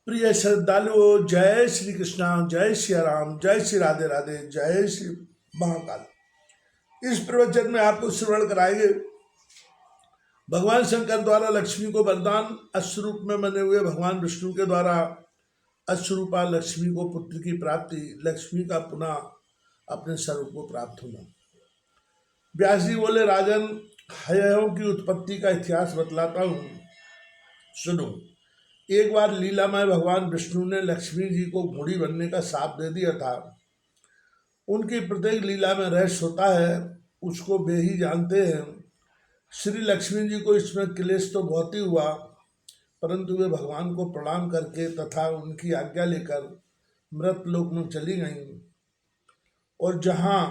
प्रिय श्रद्धालुओं, जय श्री कृष्णा, जय श्री राम, जय श्री राधे राधे, जय श्री महाकाल। इस प्रवचन में आपको श्रवण कराएंगे भगवान शंकर द्वारा लक्ष्मी को वरदान अश्वरूप में बने हुए भगवान विष्णु के द्वारा अश्वरूपा लक्ष्मी को पुत्र की प्राप्ति, लक्ष्मी का पुनः अपने स्वरूप को प्राप्त होना। व्यास जी बोले, राजन, हयों की उत्पत्ति का इतिहास बतलाता हूँ, सुनो। एक बार लीला में भगवान विष्णु ने लक्ष्मी जी को घोड़ी बनने का शाप दे दिया था। उनकी प्रत्येक लीला में रहस्य होता है, उसको वे ही जानते हैं। श्री लक्ष्मी जी को इसमें क्लेश तो बहुत ही हुआ, परंतु वे भगवान को प्रणाम करके तथा उनकी आज्ञा लेकर मृत लोक में चली गईं। और जहाँ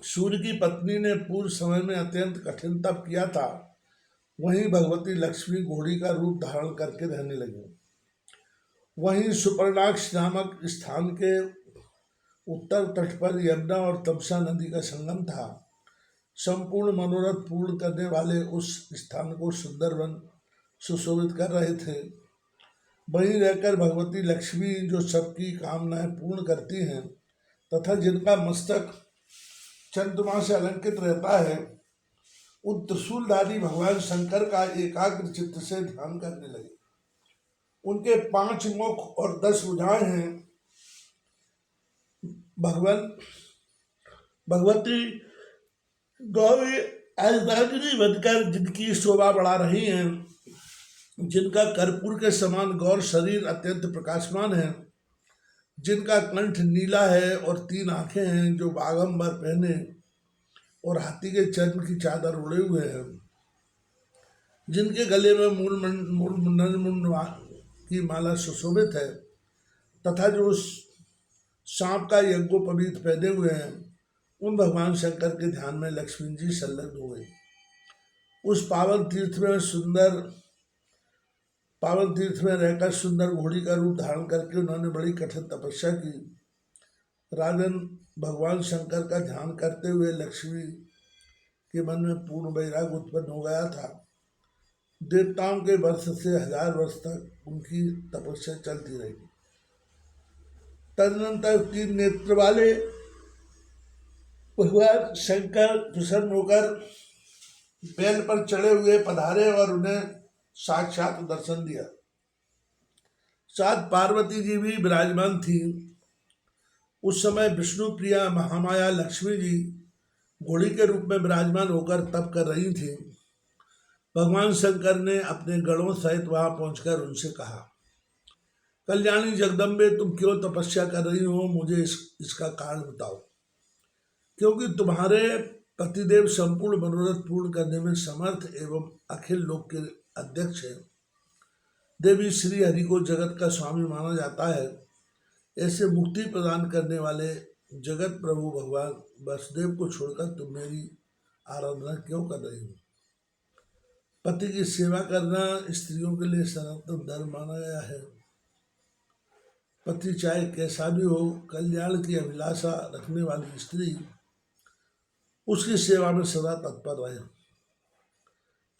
सूर्य की पत्नी ने पूर्व समय में अत्यंत कठिन तप किया था, वहीं भगवती लक्ष्मी घोड़ी का रूप धारण करके रहने लगी। वहीं सुपर्णाक्ष नामक स्थान के उत्तर तट पर यमुना और तमसा नदी का संगम था। संपूर्ण मनोरथ पूर्ण करने वाले उस स्थान को सुंदरवन सुशोभित कर रहे थे। वहीं रहकर भगवती लक्ष्मी, जो सबकी कामनाएं पूर्ण करती हैं तथा जिनका मस्तक चंद्रमा से अलंकृत रहता है, उन त्रिशूलधारी भगवान शंकर का एकाग्र चित्त से ध्यान करने लगे। उनके 5 मुख और 10 भुजाएं हैं। भगवती गौरी अर्धांगिनी बनकर जिनकी शोभा बढ़ा रही हैं, जिनका कर्पूर के समान गौर शरीर अत्यंत प्रकाशमान है, जिनका कंठ नीला है और 3 आंखें हैं, जो बागंबर पहने और हाथी के चर्म की चादर उड़े हुए हैं, जिनके गले में मूल की माला सुशोभित है तथा जो सांप का यज्ञोपवीत पहने हुए हैं, उन भगवान शंकर के ध्यान में लक्ष्मी जी संलग्न हुए। उस पावन तीर्थ में रहकर सुंदर घोड़ी का रूप धारण करके उन्होंने बड़ी कठिन तपस्या की। राजन, भगवान शंकर का ध्यान करते हुए लक्ष्मी के मन में पूर्ण वैराग्य उत्पन्न हो गया था। देवताओं के वर्ष से 1000 वर्ष तक उनकी तपस्या चलती रही। तदनंतर 3 नेत्र वाले भगवान शंकर प्रसन्न होकर बैल पर चढ़े हुए पधारे और उन्हें साक्षात दर्शन दिया। साथ पार्वती जी भी विराजमान थी। उस समय विष्णु प्रिया महामाया लक्ष्मी जी घोड़ी के रूप में विराजमान होकर तप कर रही थी। भगवान शंकर ने अपने गणों सहित वहां पहुंचकर उनसे कहा, कल्याणी जगदम्बे, तुम क्यों तपस्या कर रही हो? मुझे इसका कारण बताओ, क्योंकि तुम्हारे पतिदेव संपूर्ण मनोरथ पूर्ण करने में समर्थ एवं अखिल लोक के अध्यक्ष हैं। देवी श्री हरि को जगत का स्वामी माना जाता है। ऐसे मुक्ति प्रदान करने वाले जगत प्रभु भगवान वसुदेव को छोड़कर तुम मेरी आराधना क्यों कर रही हो? पति की सेवा करना स्त्रियों के लिए सनातन धर्म माना गया है। पति चाहे कैसा भी हो, कल्याण की अभिलाषा रखने वाली स्त्री उसकी सेवा में सदा तत्पर रहे।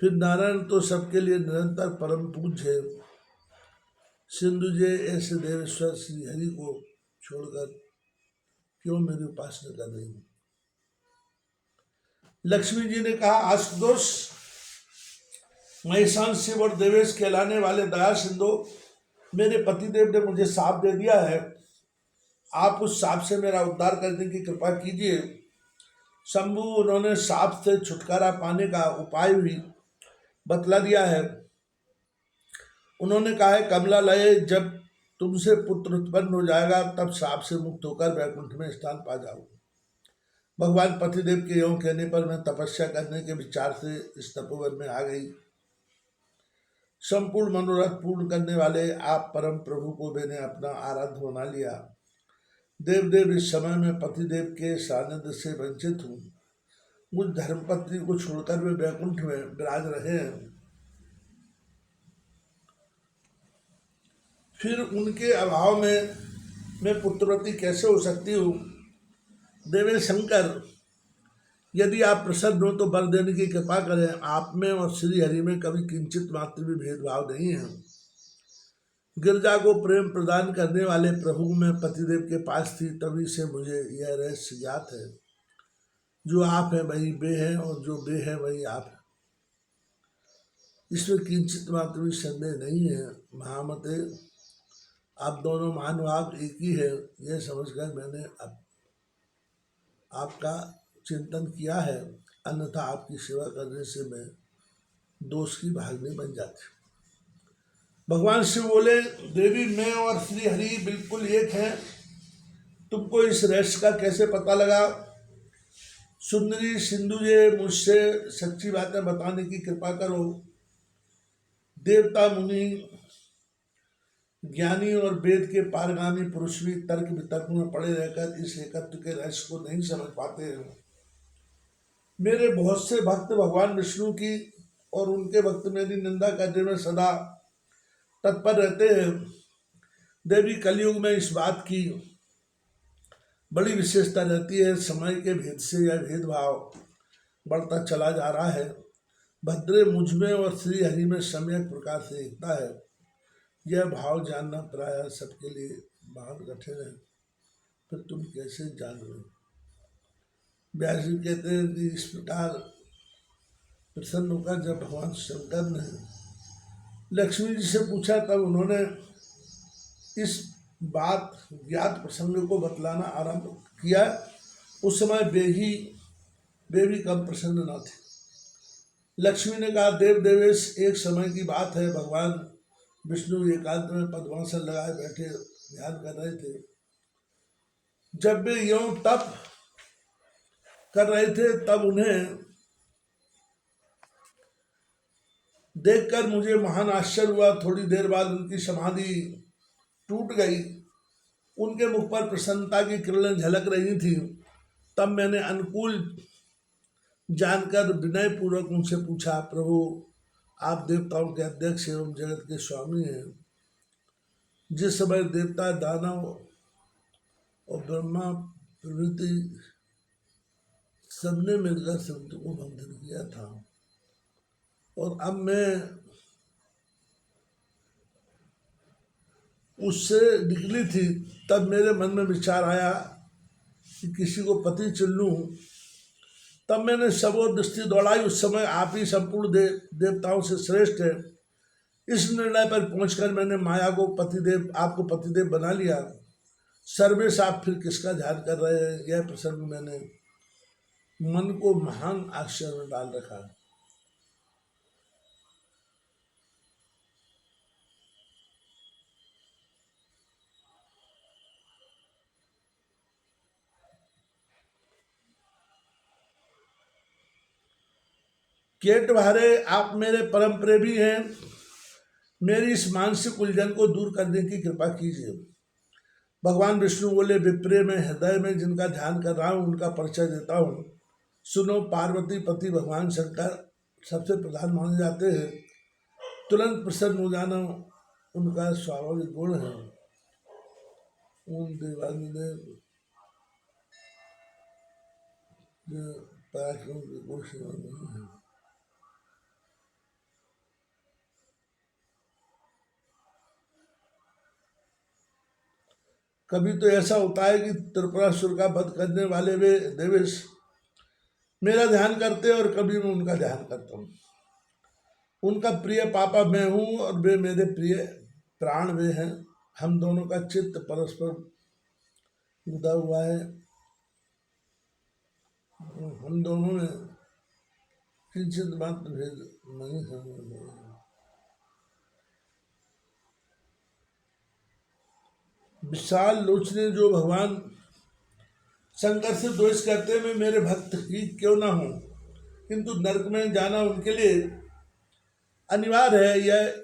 फिर नारायण तो सबके लिए निरंतर परम पूज्य है। सिंधुजे ऐसे देवेश्वर श्री हरि को छोड़कर क्यों मेरी उपासना कर रही हूँ? लक्ष्मी जी ने कहा, आशुतोष, महेशान शिव और देवेश कहलाने वाले दया सिंधु, मेरे पतिदेव ने मुझे शाप दे दिया है। आप उस शाप से मेरा उद्धार करने की कृपा कीजिए। शंभु, उन्होंने शाप से छुटकारा पाने का उपाय भी बतला दिया है। उन्होंने कहा है, कमला लय, जब तुमसे पुत्र उत्पन्न हो जाएगा तब शाप से मुक्त होकर वैकुंठ में स्थान पा जाओ। भगवान पतिदेव के योग कहने पर मैं तपस्या करने के विचार से इस तपोवन में आ गई। संपूर्ण मनोरथ पूर्ण करने वाले आप परम प्रभु को मैंने अपना आराध्य बना लिया। देवदेव, इस समय में पतिदेव के सानिध्य से वंचित हूँ। मुझ धर्मपत्नी को छोड़कर वे वैकुंठ में विराज रहे हैं। फिर उनके अभाव में मैं पुत्रवती कैसे हो सकती हूँ? देवे शंकर, यदि आप प्रसन्न हो तो वर देने की कृपा करें। आप में और श्री हरि में कभी किंचित मात्र भी भेदभाव नहीं है। गिरजा को प्रेम प्रदान करने वाले प्रभु में पतिदेव के पास थी, तभी से मुझे यह रहस्य ज्ञात है। जो आप है वही बे है, और जो बे है वही आप है। इसमें किंचित मात्र भी संदेह नहीं है। महामते, आप दोनों महानुभाव एक ही है, यह समझकर मैंने आपका चिंतन किया है, अन्यथा आपकी सेवा करने से मैं दोष की भागनी बन जाती। भगवान शिव बोले, देवी मैं और श्री हरि बिल्कुल एक हैं। तुमको इस रहस्य का कैसे पता लगा? सुंदरी सिंधुजे, मुझसे सच्ची बातें बताने की कृपा करो। देवता मुनि ज्ञानी और वेद के पारगामी पुरुष भी तर्क वितर्क में पड़े रहकर इस एकत्व के रहस्य को नहीं समझ पाते हैं। मेरे बहुत से भक्त भगवान विष्णु की और उनके भक्त मेरी निंदा करने में सदा तत्पर रहते हैं। देवी, कलयुग में इस बात की बड़ी विशेषता रहती है। समय के भेद से यह भेदभाव बढ़ता चला जा रहा है। भद्रे, मुझ में और श्री हरि में सम्यक प्रकार से एकता है। यह भाव जानना प्रायः सबके लिए बहुत कठिन है, फिर तुम कैसे जान लो? व्यास जी कहते हैं कि इस प्रकार प्रसन्न होकर जब भगवान शंकर ने लक्ष्मी जी से पूछा, तब उन्होंने इस बात ज्ञात प्रसंग को बतलाना आरंभ किया। उस समय वे भी कम प्रसन्न न थे। लक्ष्मी ने कहा, देव देवेश, एक समय की बात है। भगवान विष्णु एकांत में पद्मासन लगाए बैठे ध्यान कर रहे थे। जब वे यों तप कर रहे थे, तब उन्हें देखकर मुझे महान आश्चर्य हुआ। थोड़ी देर बाद उनकी समाधि टूट गई। उनके मुख पर प्रसन्नता की किरणें झलक रही थी। तब मैंने अनुकूल जानकर विनय पूर्वक उनसे पूछा, प्रभु, आप देवताओं के अध्यक्ष एवं जगत के स्वामी हैं। जिस समय देवता, दानव और ब्रह्मा प्रभृति सबने मिलकर समुद्र को मंथन किया था, और अब मैं उससे निकली थी, तब मेरे मन में विचार आया कि किसी को पति चुन लूँ। तब मैंने सबोर दृष्टि दौड़ाई। उस समय आप ही संपूर्ण देवताओं से श्रेष्ठ है। इस निर्णय पर पहुंचकर मैंने माया को पतिदेव, आपको पतिदेव बना लिया। सर्वेश, आप फिर किसका ध्यान कर रहे हैं? यह प्रसंग मैंने मन को महान आश्चर्य में डाल रखा। केट भारे, आप मेरे परम प्रेमी हैं। मेरी इस मानसिक उलझन को दूर करने की कृपा कीजिए। भगवान विष्णु बोले, विप्रे, में हृदय में जिनका ध्यान कर रहा हूँ उनका परिचय देता हूँ। सुनो, पार्वती पति भगवान शंकर सबसे प्रधान माने जाते हैं। तुरंत प्रसन्न हो जाना उनका स्वाभाविक गुण है। उन देवादिदेव पराक्रम की कोई सीमा नहीं है। कभी तो ऐसा होता है कि त्रिपुरासुर का वध करने वाले वे देवेश मेरा ध्यान करते हैं, और कभी मैं उनका ध्यान करता हूँ। उनका प्रिय पापा मैं हूँ, और वे मेरे प्रिय प्राण वे हैं। हम दोनों का चित्त परस्पर जुड़ा हुआ है। हम दोनों में किंचित मात्र भेद नहीं है। विशाल लोचने जो भगवान शंकर से द्वेष करते हैं, मैं मेरे भक्त ही क्यों ना हूँ, किंतु नरक में जाना उनके लिए अनिवार्य है। यह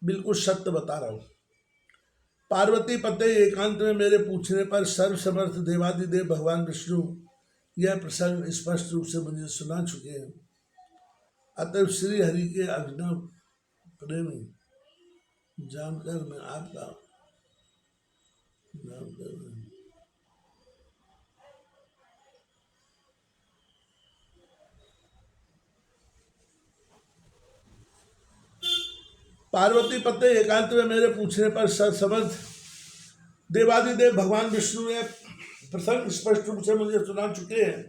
बिल्कुल सत्य बता रहा हूँ। पार्वती पते, एकांत में मेरे पूछने पर सर्वसमर्थ देवादिदेव भगवान विष्णु यह प्रसंग स्पष्ट रूप से मुझे सुना चुके हैं। अतः श्री हरि के अभिनव प्रेमी जानकर मैं आपका नाम कर रहा हूँ। पार्वती पते एकांत में मेरे पूछने पर समझ देवादिदेव भगवान विष्णु ने प्रसंग स्पष्ट रूप से मुझे सुना चुके हैं।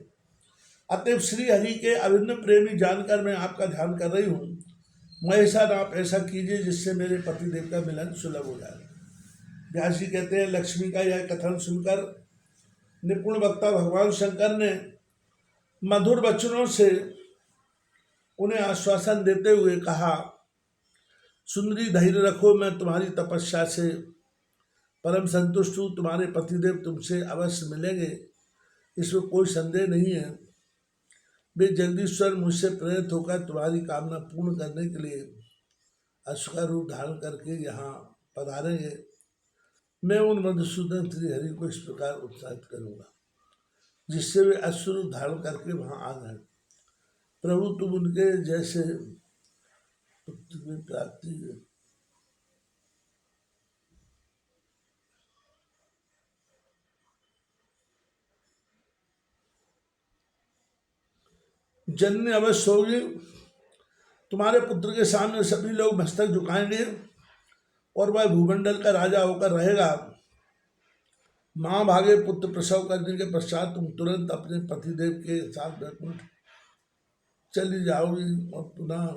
अतएव श्री हरि के अभिन्न प्रेमी जानकर मैं आपका ध्यान कर रही हूँ। महेशान आप ऐसा कीजिए जिससे मेरे पति देव का मिलन सुलभ हो जाए। व्यास जी कहते हैं, लक्ष्मी का यह कथन सुनकर निपुण वक्ता भगवान शंकर ने मधुर वचनों से उन्हें आश्वासन देते हुए कहा, सुंदरी धैर्य रखो, मैं तुम्हारी तपस्या से परम संतुष्ट हूँ। तुम्हारे पतिदेव तुमसे अवश्य मिलेंगे, इसमें कोई संदेह नहीं है। वे जगदीश्वर मुझसे प्रेरित होकर तुम्हारी कामना पूर्ण करने के लिए अश्व का रूप धारण करके यहाँ पधारेंगे। मैं उन मधुसूदन श्री हरि को इस प्रकार उत्साहित करूँगा जिससे वे अश्व रूप धारण करके वहाँ आ जाए। प्रभु तुम उनके जैसे पुत्र की प्राप्ति जननी अवश्य होगी। तुम्हारे पुत्र के सामने सभी लोग मस्तक झुकाएंगे और वह भूमंडल का राजा होकर रहेगा। महाभागे पुत्र प्रसव करने के पश्चात तुम तुरंत अपने पतिदेव के साथ वैकुंठ चली जाओगी और पुनः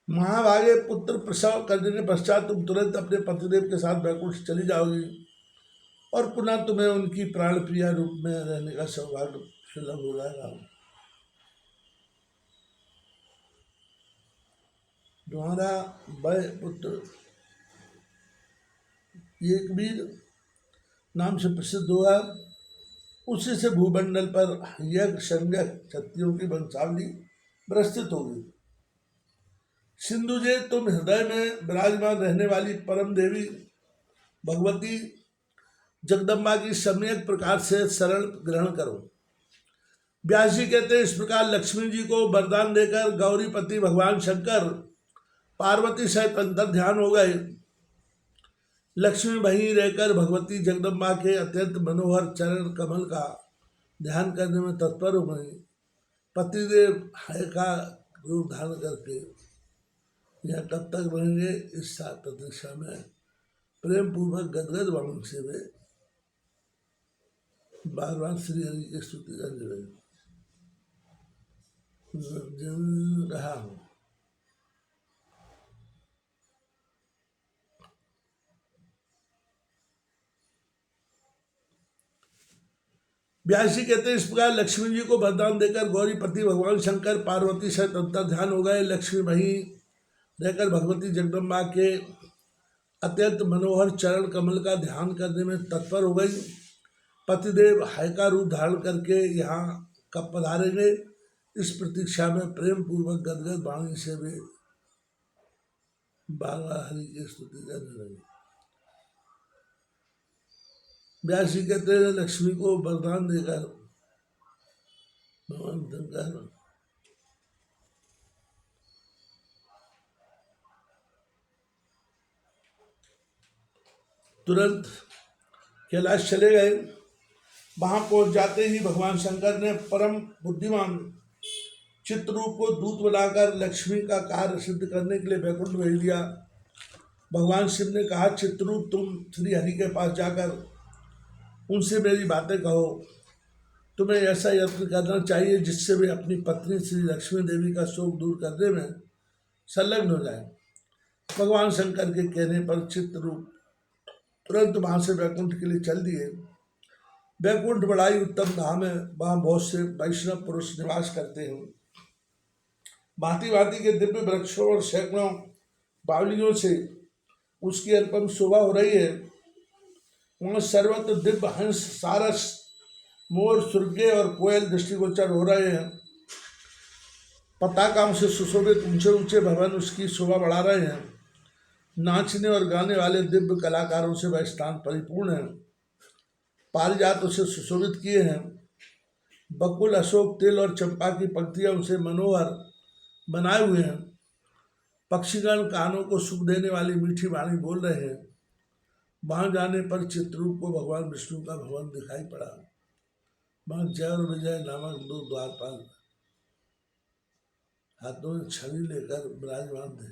महाभागे पुत्र प्रसव करने के पश्चात तुम तुरंत अपने पतिदेव के साथ वैकुंठ चली जाओगी और पुनः तुम्हें उनकी प्राण प्रिया रूप में रहने का सौभाग्य सुलभ हो जाएगा। तुम्हारा वह पुत्र एक वीर नाम से प्रसिद्ध हुआ, उसी से भूमंडल पर यज्ञ संज्ञक क्षत्रियों की वंशावली विस्तृत होगी। सिंधुजे तुम हृदय में विराजमान रहने वाली परम देवी भगवती जगदम्बा की सम्यक प्रकार से शरण ग्रहण करो। व्यास जी कहते हैं, इस प्रकार लक्ष्मी जी को वरदान देकर गौरीपति भगवान शंकर पार्वती सहित अंतर ध्यान हो गए। लक्ष्मी वहीं रहकर भगवती जगदम्बा के अत्यंत मनोहर चरण कमल का ध्यान करने में तत्पर हो गई। पतिदेव हय का रूप धारण करके यह कब तक रहेंगे, इस प्रतीक्षा में प्रेम पूर्वक गदगद वाणी से वे बार बार श्री हरि की स्तुति करने लगे। रहा हूँ व्यास जी कहते हैं, इस प्रकार लक्ष्मी जी को वरदान देकर गौरीपति भगवान शंकर पार्वती सहित अंतर ध्यान हो गए। लक्ष्मी वहीं रहकर भगवती जगदम्बा के अत्यंत मनोहर चरण कमल का ध्यान करने में तत्पर हो गई। पतिदेव हय का रूप धारण करके यहाँ कब पधारेंगे, इस प्रतीक्षा में प्रेम पूर्वक गदगद वाणी से वे बाबा हरि की स्तुति करने लगे। व्यास जी कहते हैं, लक्ष्मी को वरदान देकर भगवान शंकर तुरंत कैलाश चले गए। वहां पहुंच जाते ही भगवान शंकर ने परम बुद्धिमान चित्ररूप को दूत बनाकर लक्ष्मी का कार्य सिद्ध करने के लिए वैकुंठ भेज दिया। भगवान शिव ने कहा, चित्ररूप तुम श्री हरि के पास जाकर उनसे मेरी बातें कहो। तुम्हें ऐसा यत्न करना चाहिए जिससे वे अपनी पत्नी श्री लक्ष्मी देवी का शोक दूर करने में संलग्न हो जाए। भगवान शंकर के कहने पर चित्ररूप तुरंत वहां से वैकुंठ के लिए चल दिए। वैकुंठ बड़ा ही उत्तम धाम है, वहाँ बहुत से वैष्णव पुरुष निवास करते हैं। भांति भांति के दिव्य वृक्षों और सैकड़ों बावलियों से उसकी अनुपम शोभा हो रही है। वहाँ सर्वत्र दिव्य हंस, सारस, मोर, सुर्गे और कोयल दृष्टिगोचर हो रहे हैं। पताकाओं से सुशोभित ऊंचे ऊंचे भवन उसकी शोभा बढ़ा रहे हैं। नाचने और गाने वाले दिव्य कलाकारों से वह स्थान परिपूर्ण है। पारिजात उसे सुशोभित किए हैं। बकुल, अशोक, तिल और चंपा की पंक्तियां उसे मनोहर बनाए हुए हैं। पक्षीगण कानों को सुख देने वाली मीठी वाणी बोल रहे हैं। वहां जाने पर चित्ररूप को भगवान विष्णु का भवन दिखाई पड़ा। वहां जय और विजय नामक दो द्वारपाल हाथों में छवि लेकर विराजमान थे।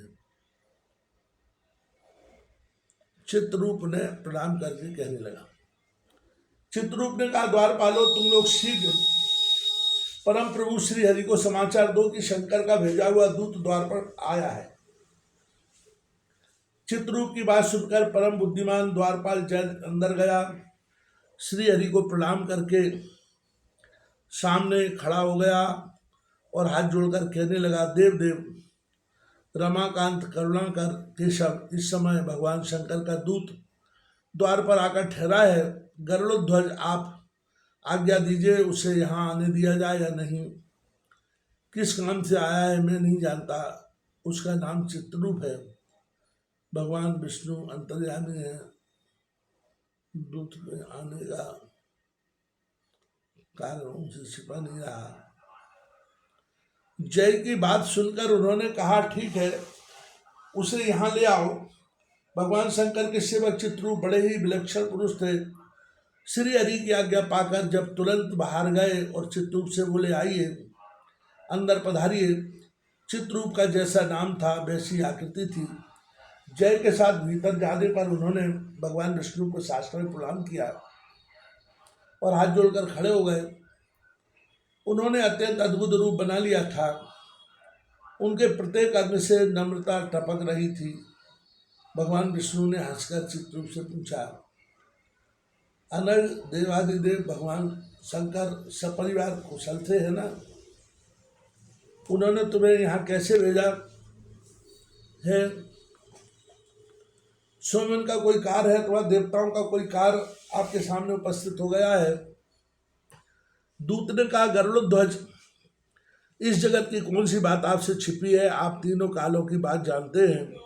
चित्ररूप ने प्रणाम करके कहने लगा। चित्ररूप ने कहा, द्वारपालो, तुम लोग शीघ्र परम प्रभु श्री हरि को समाचार दो कि शंकर का भेजा हुआ दूत द्वार पर आया है। चित्ररूप की बात सुनकर परम बुद्धिमान द्वारपाल जय अंदर गया। श्री हरि को प्रणाम करके सामने खड़ा हो गया और हाथ जोड़कर कहने लगा, देव देव, रमाकांत, करुणाकर, केशव, इस समय भगवान शंकर का दूत द्वार पर आकर ठहरा है। गरुड़ध्वज, आप आज्ञा दीजिए उसे यहाँ आने दिया जाए या नहीं। किस काम से आया है मैं नहीं जानता। उसका नाम चित्ररूप है। भगवान विष्णु अंतर्यामी है। दूत में आने का कारण उनसे छिपा नहीं रहा। जय की बात सुनकर उन्होंने कहा, ठीक है, उसे यहाँ ले आओ। भगवान शंकर के सेवक चित्ररूप बड़े ही विलक्षण पुरुष थे। श्री हरि की आज्ञा पाकर जब तुरंत बाहर गए और चित्ररूप से बोले, आइए अंदर पधारिए। चित्ररूप का जैसा नाम था वैसी आकृति थी। जय के साथ भीतर जाने पर उन्होंने भगवान विष्णु को साष्टांग प्रणाम किया और हाथ जोड़कर खड़े हो गए। उन्होंने अत्यंत अद्भुत रूप बना लिया था। उनके प्रत्येक अंग से नम्रता टपक रही थी। भगवान विष्णु ने हंसकर चित्ररूप से पूछा, अनग देवादिदेव भगवान शंकर सपरिवार कुशल थे, है ना? उन्होंने तुम्हें यहाँ कैसे भेजा है? स्वयं का कोई कार्य है अथवा देवताओं का कोई कार्य आपके सामने उपस्थित हो गया है? दूत ने कहा, गरुड़ध्वज, इस जगत की कौन सी बात आपसे छिपी है? आप तीनों कालों की बात जानते हैं।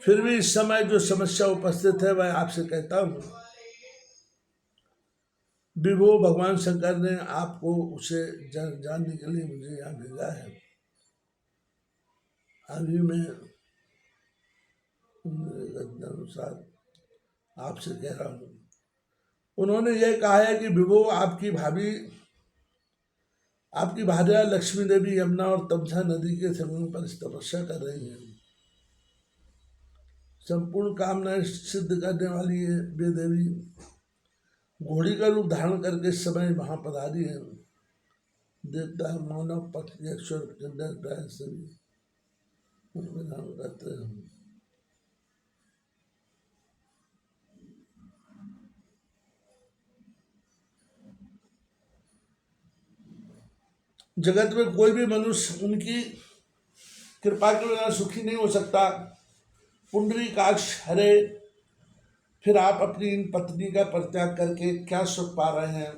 फिर भी इस समय जो समस्या उपस्थित है वह आपसे कहता हूँ। विभो भगवान शंकर ने आपको उसे जानने के लिए मुझे यहाँ भेजा है। अभी मैं अनुसार आपसे कह रहा हूँ। उन्होंने यह कहा है कि विभो, आपकी भार्या लक्ष्मी देवी यमुना और तमसा नदी के संगम पर तपस्या कर रही हैं। संपूर्ण कामनाएं सिद्ध करने वाली है वे देवी घोड़ी का रूप धारण करके इस समय वहां पधारी है। देवता, मानव, पक्षी, अक्षर, किन्नर सभी उनका नाम करते हैं। जगत में कोई भी मनुष्य उनकी कृपा के बिना सुखी नहीं हो सकता। पुंडरीकाक्ष हरे, फिर आप अपनी इन पत्नी का परित्याग करके क्या सुख पा रहे हैं?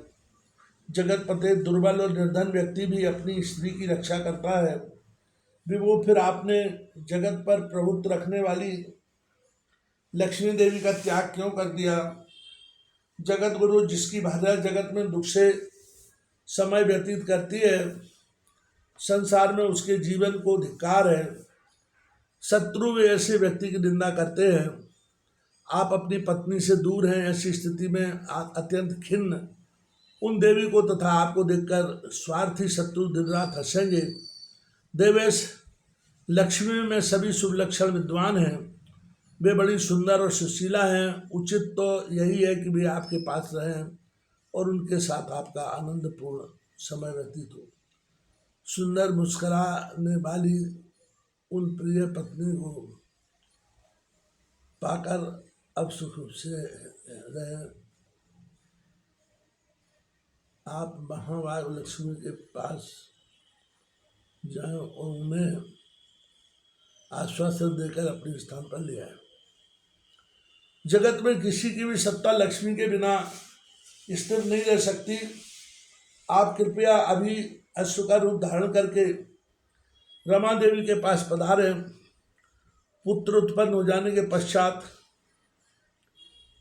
जगत पते दुर्बल और निर्धन व्यक्ति भी अपनी स्त्री की रक्षा करता है। विभो, फिर आपने जगत पर प्रभुत्व रखने वाली लक्ष्मी देवी का त्याग क्यों कर दिया? जगत गुरु, जिसकी भार्या जगत में दुख से समय व्यतीत करती है, संसार में उसके जीवन को धिक्कार है। शत्रु वे ऐसे व्यक्ति की निंदा करते हैं। आप अपनी पत्नी से दूर हैं। ऐसी स्थिति में अत्यंत खिन्न उन देवी को तथा आपको देखकर स्वार्थी शत्रु दिन रात हंसेंगे। देवेश, लक्ष्मी में सभी शुभ लक्षण विद्वान हैं। वे बड़ी सुंदर और सुशीला हैं। उचित तो यही है कि वे आपके पास रहें और उनके साथ आपका आनंदपूर्ण समय व्यतीत हो। सुंदर मुस्कुराने वाली उन प्रिय पत्नी को पाकर अब सुख से रहे। आप महाभाग लक्ष्मी के पास जाएं और उन्हें आश्वासन देकर अपने स्थान पर ले आए। जगत में किसी की भी सत्ता लक्ष्मी के बिना स्थिर नहीं रह सकती। आप कृपया अभी अश्व का रूप धारण करके रमा देवी के पास पधारे। पुत्र उत्पन्न हो जाने के पश्चात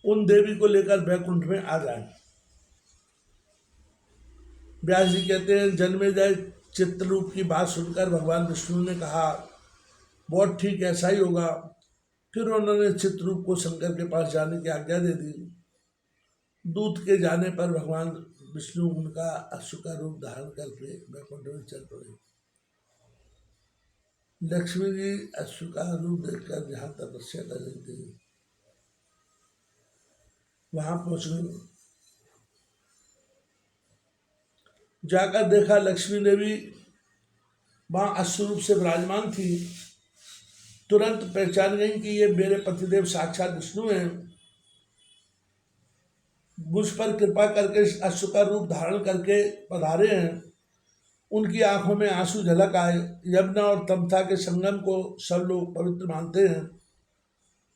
उन देवी को लेकर बैकुंठ में आ जाएं। व्यास जी कहते हैं, जन्मेजय चित्ररूप की बात सुनकर भगवान विष्णु ने कहा, बहुत ठीक, ऐसा ही होगा। फिर उन्होंने चित्ररूप को शंकर के पास जाने की आज्ञा दे दी। दूत के जाने पर भगवान विष्णु उनका अश्व का रूप धारण करके वैकुंठ में चल पड़े। लक्ष्मी जी अश्व का रूप देखकर जहाँ तपस्या कर रही थी वहां पहुंच गई। जाकर देखा लक्ष्मी देवी वहां अश्व रूप से विराजमान थी। तुरंत पहचान गई कि ये मेरे पतिदेव साक्षात विष्णु हैं। मुझ पर कृपा करके अश्व का रूप धारण करके पधारे हैं। उनकी आंखों में आंसू झलक आए। यमुना और तमसा के संगम को सब लोग पवित्र मानते हैं।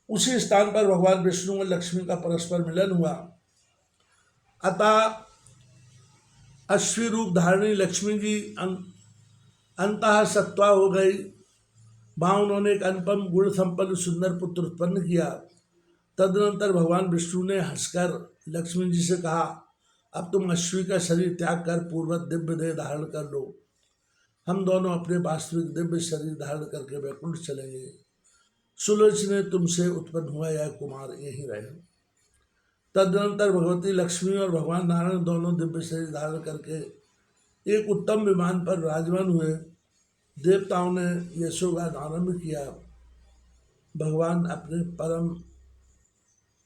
उसी स्थान पर भगवान विष्णु और लक्ष्मी का परस्पर मिलन हुआ। अतः अश्वी रूप धारणी लक्ष्मी जी अंतः सत्वा हो गई। वहां उन्होंने एक अनुपम गुण संपन्न सुंदर पुत्र उत्पन्न किया। तदनंतर भगवान विष्णु ने हंसकर लक्ष्मी जी से कहा, अब तुम अश्वी का शरीर त्याग कर पूर्वत दिव्य देह धारण कर लो। हम दोनों अपने वास्तविक दिव्य शरीर धारण करके वैकुंठ चलेंगे। सुलोचने तुमसे उत्पन्न हुआ यह कुमार यहीं रहे। तदनंतर भगवती लक्ष्मी और भगवान नारायण दोनों दिव्य शरीर धारण करके एक उत्तम विमान पर विराजमान हुए। देवताओं ने यशोगान आरंभ किया। भगवान अपने परम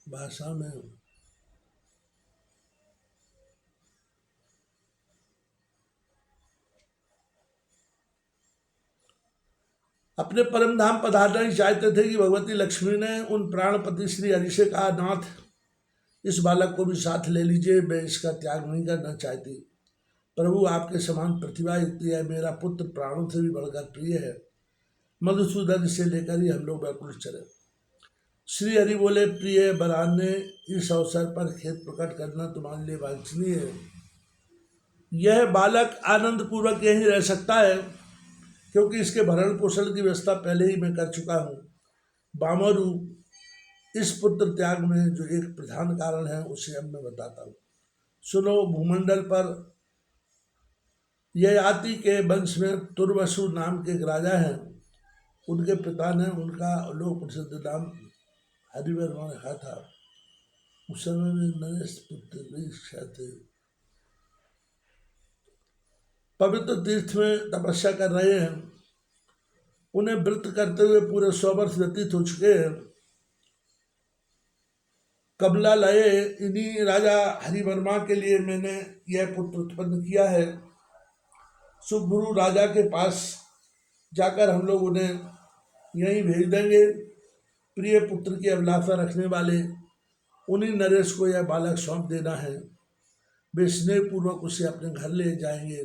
भाषा में अपने परम धाम पधारना ही चाहते थे कि भगवती लक्ष्मी ने उन प्राणपति श्री हरि से कहा, नाथ इस बालक को भी साथ ले लीजिए, मैं इसका त्याग नहीं करना चाहती। प्रभु आपके समान प्रतिभा युक्ति है, मेरा पुत्र प्राणों से भी बढ़कर प्रिय है। मधुसूदन से लेकर ही हम लोग वैकुंठ चले। श्री हरि बोले, प्रिय बराने, इस अवसर पर खेद प्रकट करना तुम्हारे लिए वांछनीय है। यह बालक आनंद पूर्वक यहीं रह सकता है क्योंकि इसके भरण पोषण की व्यवस्था पहले ही मैं कर चुका हूँ। बामरू, इस पुत्र त्याग में जो एक प्रधान कारण है उसे अब मैं बताता हूँ। सुनो, भूमंडल पर ययाति के वंश में तुर्वसु नाम के एक राजा हैं। उनके पिता ने उनका लोक प्रसिद्ध नाम हरिवर्मा रखा था। उस समय में नरेश पुत्र की इच्छा थे। पवित्र तीर्थ में तपस्या कर रहे हैं। उन्हें व्रत करते हुए पूरे 100 वर्ष व्यतीत हो चुके हैं। कमला लये, इन्हीं राजा हरिवर्मा के लिए मैंने यह पुत्र उत्पन्न किया है। सुखगुरु राजा के पास जाकर हम लोग उन्हें यहीं भेज देंगे। प्रिय पुत्र की अभिलाषा रखने वाले उन्हीं नरेश को यह बालक सौंप देना है। वे स्नेह पूर्वक उसे अपने घर ले जाएंगे।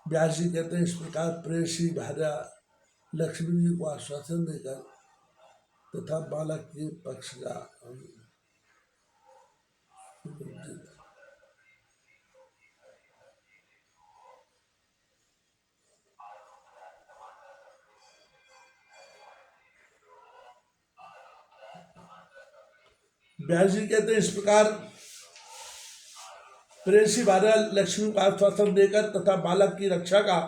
व्यास जी कहते हैं, इस प्रकार प्रेयसी भार्या लक्ष्मी जी को आश्वासन देकर तथा बालक के पक्ष का व्यास जी कहते हैं, इस प्रकार प्रेयसी भार्या लक्ष्मी को आश्वासन देकर तथा बालक की रक्षा का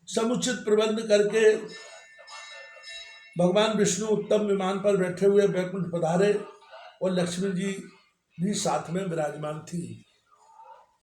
समुचित प्रबंध करके भगवान विष्णु उत्तम विमान पर बैठे हुए वैकुंठ पधारे और लक्ष्मी जी भी साथ में विराजमान थी।